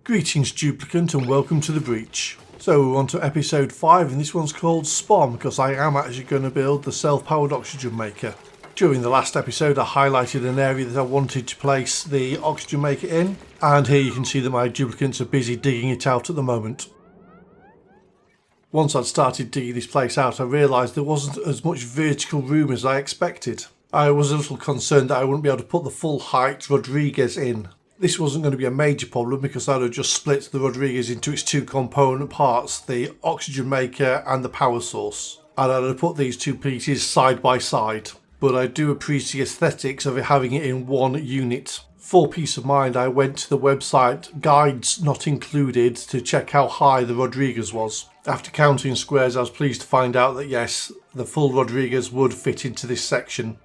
Greetings duplicant and welcome to the breach. So we're on to episode 5 and this one's called SPOM because I am actually going to build the self-powered oxygen maker. During the last episode I highlighted an area that I wanted to place the oxygen maker in, and here you can see that my duplicants are busy digging it out at the moment. Once I'd started digging this place out I realised there wasn't as much vertical room as I expected. I was a little concerned that I wouldn't be able to put the full height Rodriguez in. This wasn't going to be a major problem because I'd have just split the Rodriguez into its two component parts, the oxygen maker and the power source. And I'd have put these two pieces side by side. But I do appreciate the aesthetics of having it in one unit. For peace of mind I went to the website Guides Not Included to check how high the Rodriguez was. After counting squares I was pleased to find out that yes, the full Rodriguez would fit into this section.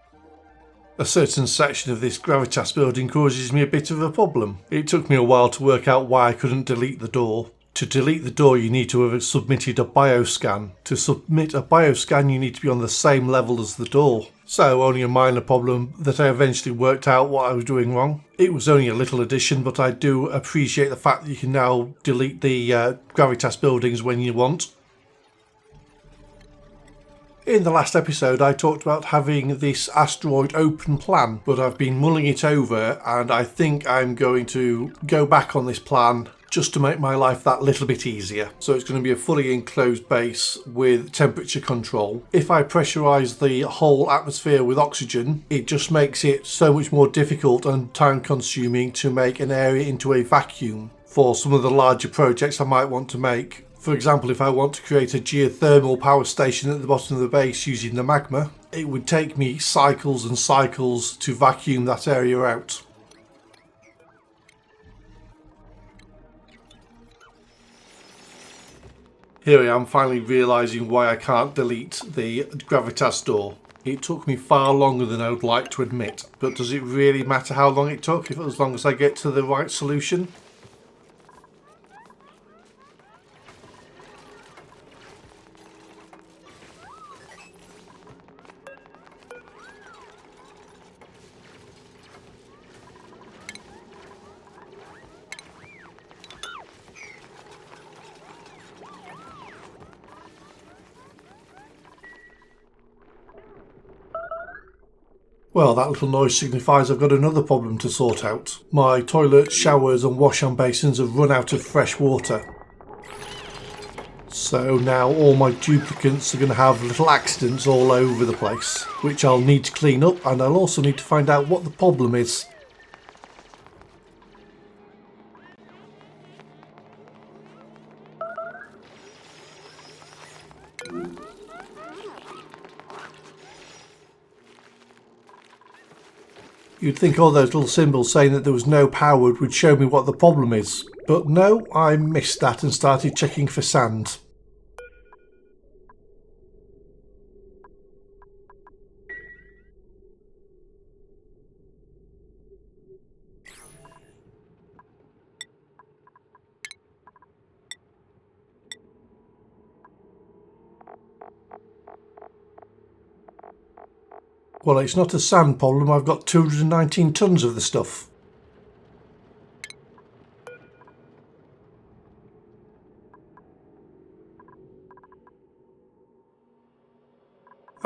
A certain section of this gravitas building causes me a bit of a problem. It took me a while to work out why I couldn't delete the door. To delete the door you need to have submitted a bioscan. To submit a bioscan you need to be on the same level as the door. So only a minor problem that I eventually worked out what I was doing wrong. It was only a little addition, but I do appreciate the fact that you can now delete the gravitas buildings when you want. In the last episode I talked about having this asteroid open plan, but I've been mulling it over and I think I'm going to go back on this plan just to make my life that little bit easier. So it's going to be a fully enclosed base with temperature control. If I pressurise the whole atmosphere with oxygen, it just makes it so much more difficult and time consuming to make an area into a vacuum for some of the larger projects I might want to make. For example, if I want to create a geothermal power station at the bottom of the base using the magma, it would take me cycles and cycles to vacuum that area out. Here I am finally realising why I can't delete the gravitas door. It took me far longer than I would like to admit, but does it really matter how long it took as long as I get to the right solution? Well, that little noise signifies I've got another problem to sort out. My toilets, showers and wash-on basins have run out of fresh water. So now all my duplicants are going to have little accidents all over the place, which I'll need to clean up, and I'll also need to find out what the problem is. You'd think all those little symbols saying that there was no power would show me what the problem is. But no, I missed that and started checking for sand. Well, it's not a sand problem, I've got 219 tons of the stuff.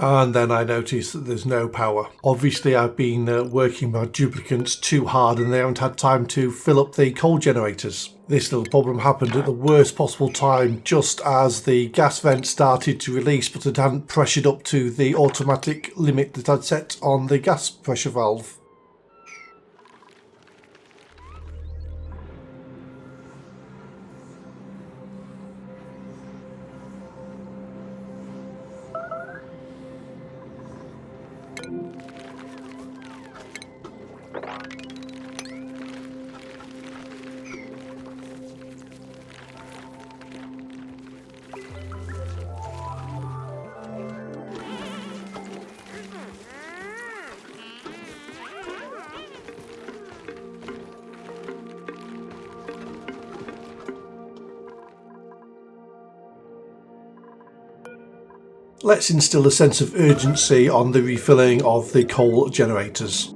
And then I notice that there's no power. Obviously I've been working my duplicants too hard and they haven't had time to fill up the coal generators. This little problem happened at the worst possible time, just as the gas vent started to release, but it hadn't pressured up to the automatic limit that I'd set on the gas pressure valve. Let's instill a sense of urgency on the refilling of the coal generators.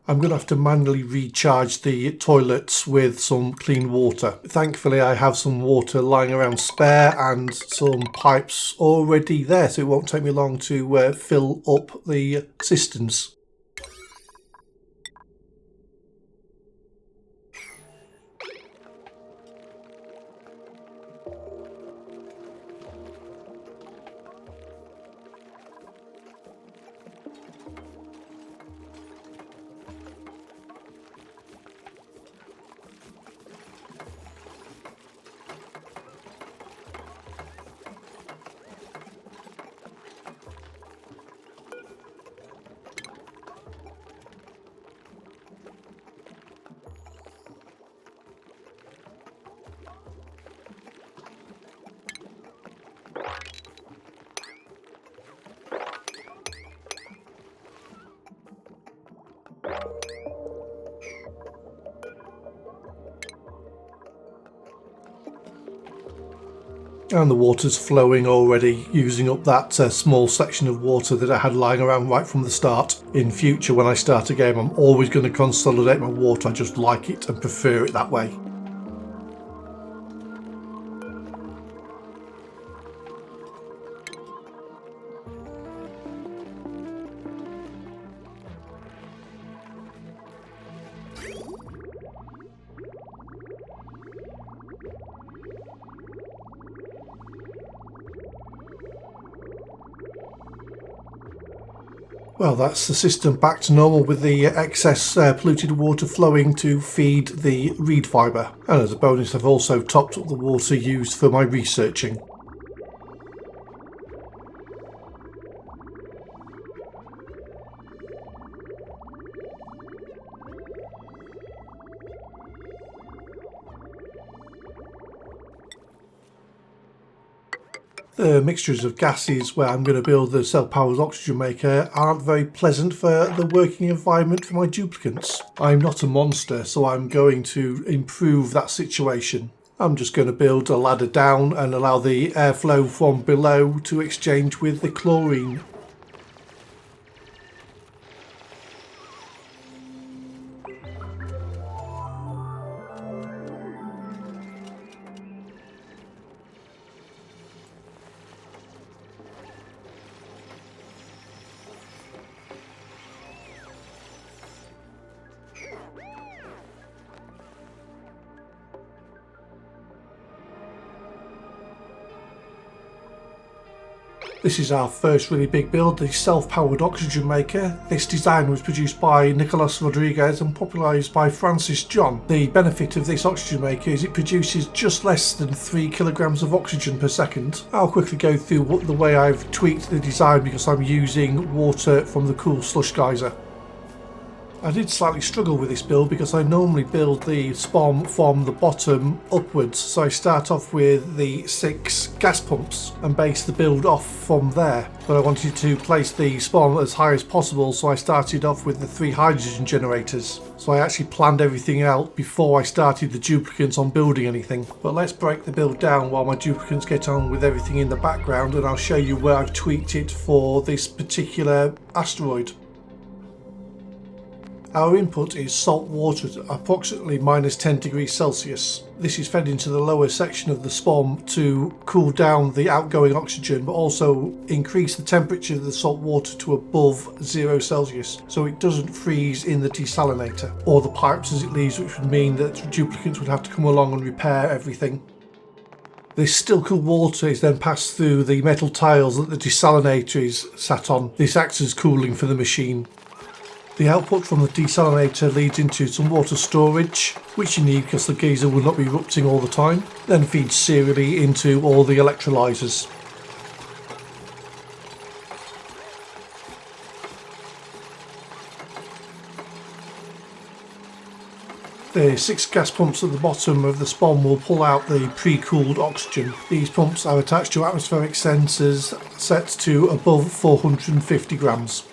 I'm going to have to manually recharge the toilets with some clean water. Thankfully I have some water lying around spare and some pipes already there, so it won't take me long to fill up the cisterns. And the water's flowing already, using up that small section of water that I had lying around right from the start. In future, when I start a game, I'm always going to consolidate my water. I just like it and prefer it that way. Well, that's the system back to normal with the excess polluted water flowing to feed the reed fibre. And as a bonus, I've also topped up the water used for my researching. The mixtures of gases where I'm going to build the self-powered oxygen maker aren't very pleasant for the working environment for my duplicants. I'm not a monster, so I'm going to improve that situation. I'm just going to build a ladder down and allow the airflow from below to exchange with the chlorine. This is our first really big build, the self-powered oxygen maker. This design was produced by Nicolas Rodriguez and popularised by Francis John. The benefit of this oxygen maker is it produces just less than 3 kilograms of oxygen per second. I'll quickly go through the way I've tweaked the design because I'm using water from the cool slush geyser. I did slightly struggle with this build because I normally build the SPOM from the bottom upwards, so I start off with the 6 gas pumps and base the build off from there. But I wanted to place the SPOM as high as possible, so I started off with the 3 hydrogen generators. So I actually planned everything out before I started the duplicants on building anything. But let's break the build down while my duplicants get on with everything in the background, and I'll show you where I've tweaked it for this particular asteroid. Our input is salt water at approximately minus 10 degrees Celsius. This is fed into the lower section of the SPOM to cool down the outgoing oxygen, but also increase the temperature of the salt water to above 0 Celsius, so it doesn't freeze in the desalinator or the pipes as it leaves, which would mean that duplicants would have to come along and repair everything. This still cool water is then passed through the metal tiles that the desalinator is sat on. This acts as cooling for the machine. The output from the desalinator leads into some water storage, which you need because the geyser will not be erupting all the time, then feeds serially into all the electrolyzers. The 6 gas pumps at the bottom of the SPOM will pull out the pre-cooled oxygen. These pumps are attached to atmospheric sensors set to above 450 grams.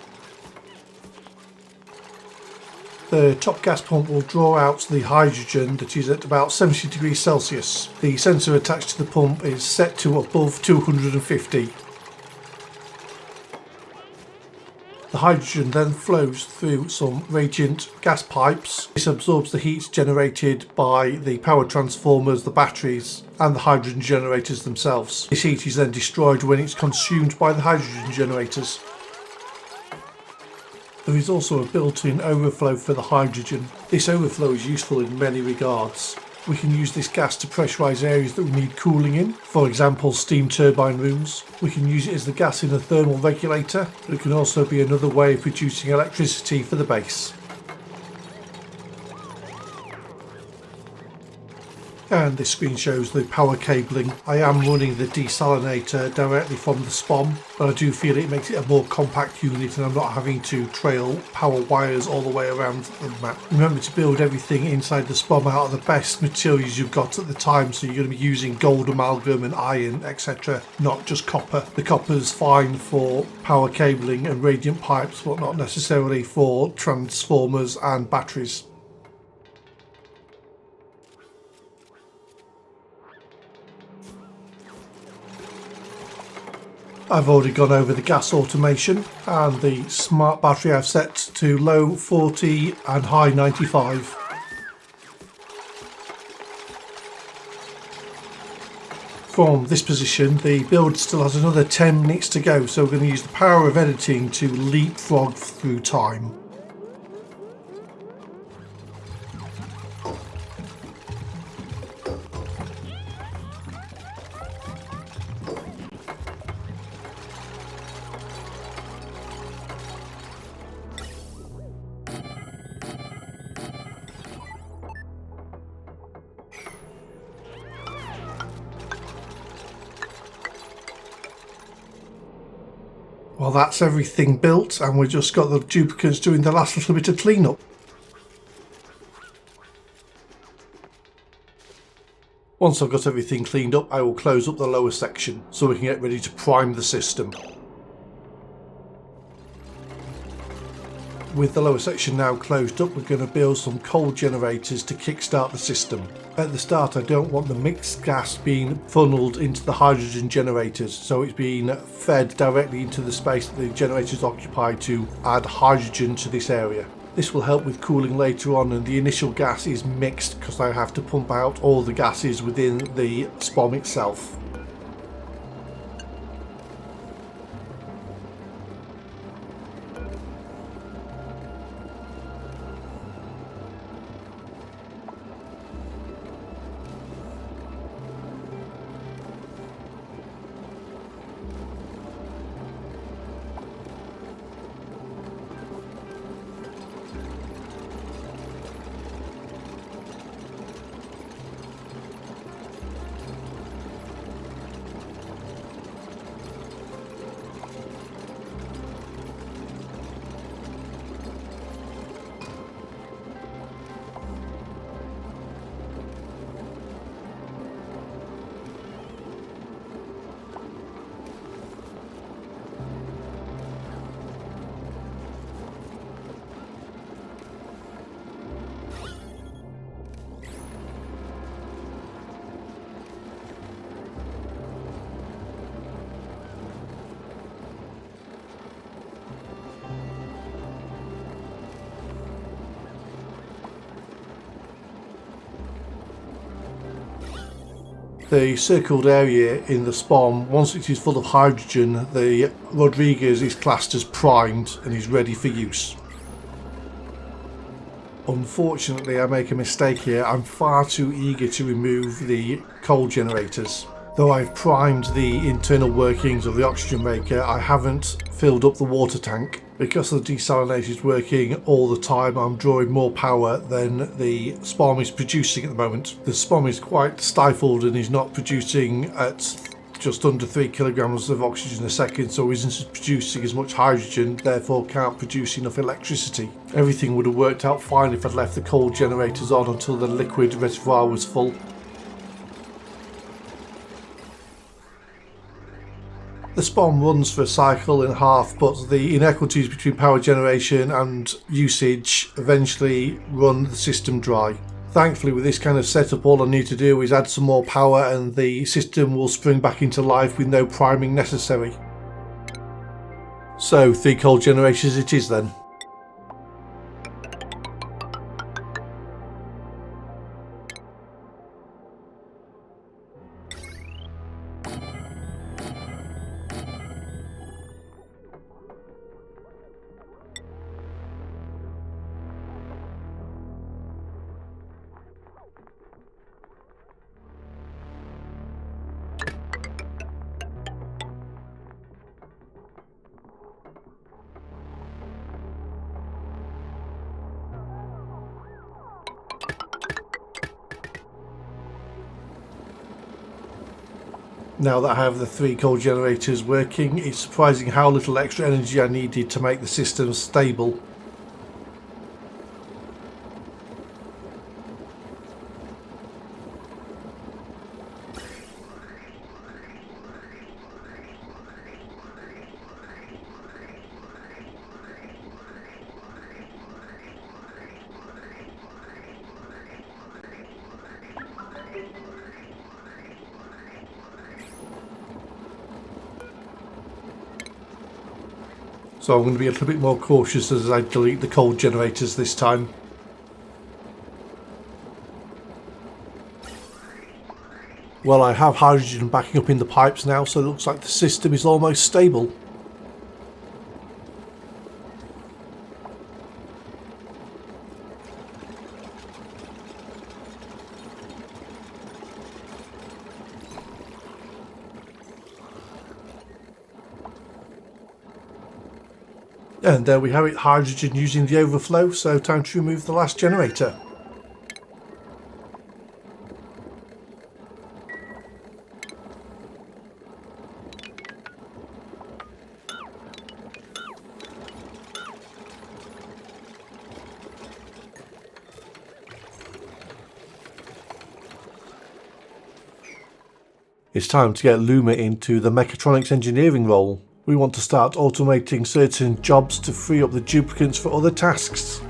The top gas pump will draw out the hydrogen that is at about 70 degrees Celsius. The sensor attached to the pump is set to above 250. The hydrogen then flows through some radiant gas pipes. This absorbs the heat generated by the power transformers, the batteries, and the hydrogen generators themselves. This heat is then destroyed when it's consumed by the hydrogen generators. There is also a built-in overflow for the hydrogen. This overflow is useful in many regards. We can use this gas to pressurise areas that we need cooling in, for example steam turbine rooms. We can use it as the gas in a thermal regulator, but it can also be another way of producing electricity for the base. And this screen shows the power cabling. I am running the desalinator directly from the SPOM, but I do feel it makes it a more compact unit and I'm not having to trail power wires all the way around the map. Remember to build everything inside the SPOM out of the best materials you've got at the time, so you're going to be using gold amalgam and iron, etc., not just copper. The copper's fine for power cabling and radiant pipes, but not necessarily for transformers and batteries. I've already gone over the gas automation, and the smart battery I've set to low 40 and high 95. From this position, the build still has another 10 minutes to go, so we're going to use the power of editing to leapfrog through time. Well, that's everything built, and we've just got the duplicants doing the last little bit of cleanup. Once I've got everything cleaned up, I will close up the lower section so we can get ready to prime the system. With the lower section now closed up, we're going to build some cold generators to kickstart the system. At the start, I don't want the mixed gas being funneled into the hydrogen generators, so it's being fed directly into the space that the generators occupy to add hydrogen to this area. This will help with cooling later on, and the initial gas is mixed because I have to pump out all the gases within the SPOM itself. The circled area in the SPOM, once it is full of hydrogen, the Rodriguez is classed as primed and is ready for use. Unfortunately, I make a mistake here. I'm far too eager to remove the coal generators. Though I've primed the internal workings of the oxygen maker, I haven't filled up the water tank. Because the desalinator is working all the time, I'm drawing more power than the SPOM is producing at the moment. The SPOM is quite stifled and is not producing at just under 3 kilograms of oxygen a second, so isn't producing as much hydrogen, therefore can't produce enough electricity. Everything would have worked out fine if I'd left the coal generators on until the liquid reservoir was full. The SPOM runs for a cycle and a half, but the inequities between power generation and usage eventually run the system dry. Thankfully, with this kind of setup, all I need to do is add some more power and the system will spring back into life with no priming necessary. So 3 coal generators it is then. Now that I have the 3 coal generators working, it's surprising how little extra energy I needed to make the system stable. So I'm going to be a little bit more cautious as I delete the coal generators this time. Well, I have hydrogen backing up in the pipes now, so it looks like the system is almost stable. And there we have it, hydrogen using the overflow, so time to remove the last generator. It's time to get Luma into the mechatronics engineering role. We want to start automating certain jobs to free up the duplicants for other tasks.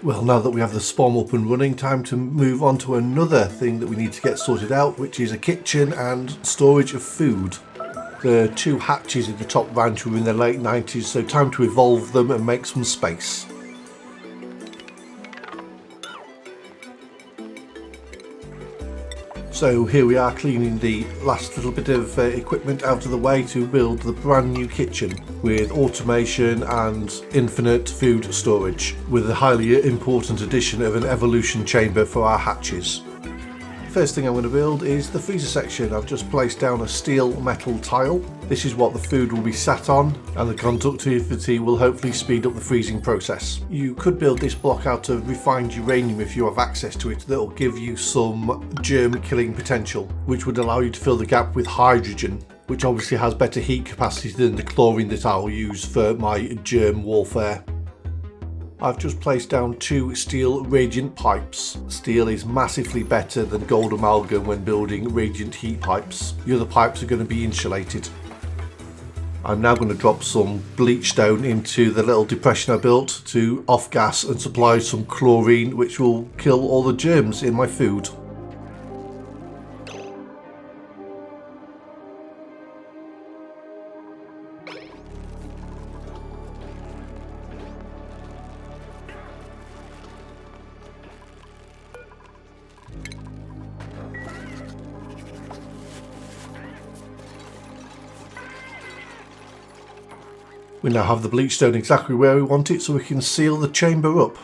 Well, now that we have the SPOM up and running, time to move on to another thing that we need to get sorted out, which is a kitchen and storage of food. The 2 hatches in the top ranch were in the late 90s, so time to evolve them and make some space. So here we are cleaning the last little bit of equipment out of the way to build the brand new kitchen with automation and infinite food storage, with the highly important addition of an evolution chamber for our hatches. First thing I'm going to build is the freezer section. I've just placed down a steel metal tile. This is what the food will be sat on, and the conductivity will hopefully speed up the freezing process. You could build this block out of refined uranium if you have access to it. That will give you some germ killing potential, which would allow you to fill the gap with hydrogen, which obviously has better heat capacity than the chlorine that I'll use for my germ warfare. I've just placed down 2 steel radiant pipes. Steel is massively better than gold amalgam when building radiant heat pipes. The other pipes are going to be insulated. I'm now going to drop some bleach stone into the little depression I built to off gas and supply some chlorine, which will kill all the germs in my food. We now have the bleach stone exactly where we want it, so we can seal the chamber up.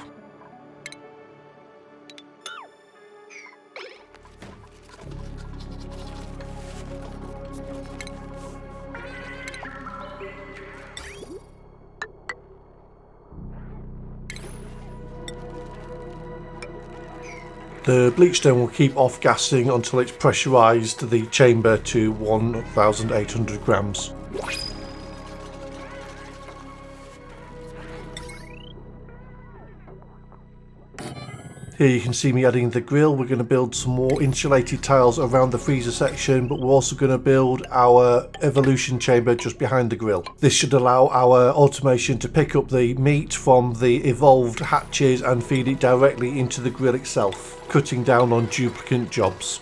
The bleachstone will keep off-gassing until it's pressurised the chamber to 1,800 grams. Here you can see me adding the grill. We're going to build some more insulated tiles around the freezer section, but we're also going to build our evolution chamber just behind the grill. This should allow our automation to pick up the meat from the evolved hatches and feed it directly into the grill itself, cutting down on duplicant jobs.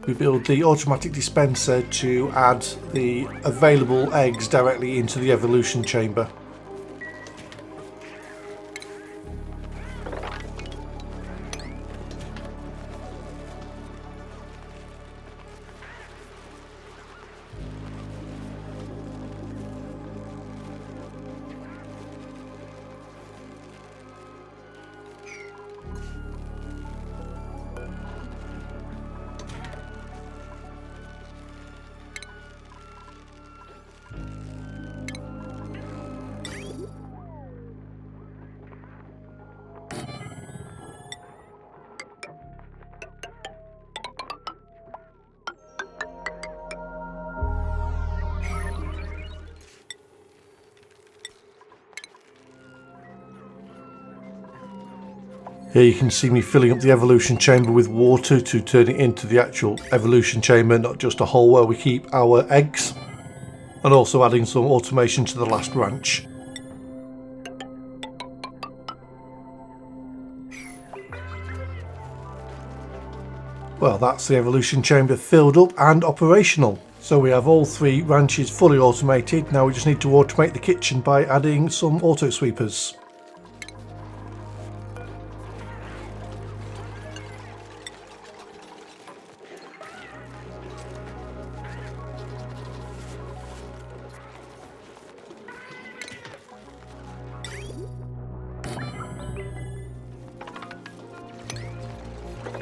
We build the automatic dispenser to add the available eggs directly into the evolution chamber. Here you can see me filling up the evolution chamber with water to turn it into the actual evolution chamber, not just a hole where we keep our eggs, and also adding some automation to the last branch. Well, that's the evolution chamber filled up and operational. So we have all three ranches fully automated. Now we just need to automate the kitchen by adding some auto sweepers.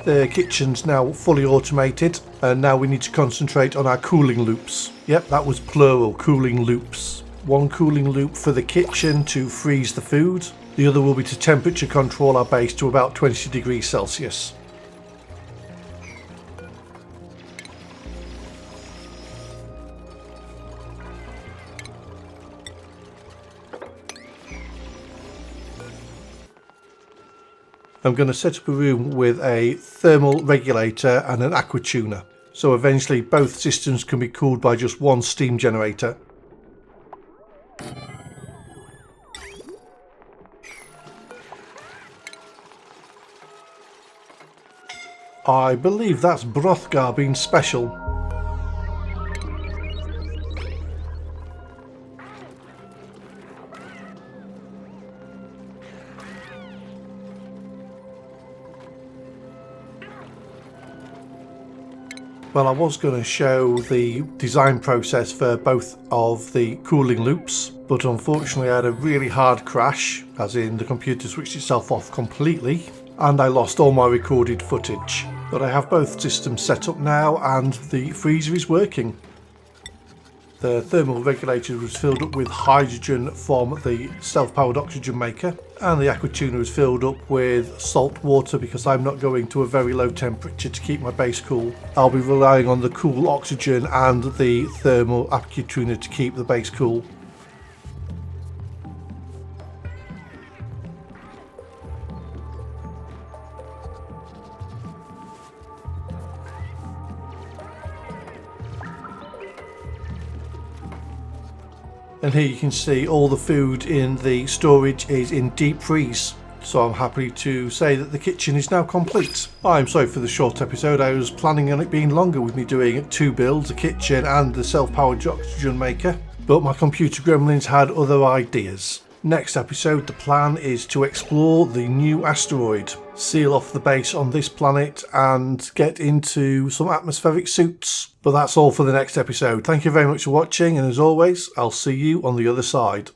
The kitchen's now fully automated, and now we need to concentrate on our cooling loops. Yep, that was plural, cooling loops. One cooling loop for the kitchen to freeze the food. The other will be to temperature control our base to about 20 degrees Celsius. I'm going to set up a room with a thermal regulator and an aqua tuner, so eventually both systems can be cooled by just one steam generator. I believe that's Brothgar being special. Well, I was going to show the design process for both of the cooling loops, but unfortunately I had a really hard crash, as in the computer switched itself off completely, and I lost all my recorded footage. But I have both systems set up now and the freezer is working. The thermal regulator was filled up with hydrogen from the self-powered oxygen maker, and the aqua tuner was filled up with salt water because I'm not going to a very low temperature to keep my base cool. I'll be relying on the cool oxygen and the thermal aqua tuner to keep the base cool. And here you can see all the food in the storage is in deep freeze. so I'm happy to say that the kitchen is now complete. I'm sorry for the short episode. I was planning on it being longer with me doing 2 builds, the kitchen and the self-powered oxygen maker, but my computer gremlins had other ideas. Next episode, the plan is to explore the new asteroid, seal off the base on this planet and get into some atmospheric suits. But that's all for the next episode. Thank you very much for watching, and as always, I'll see you on the other side.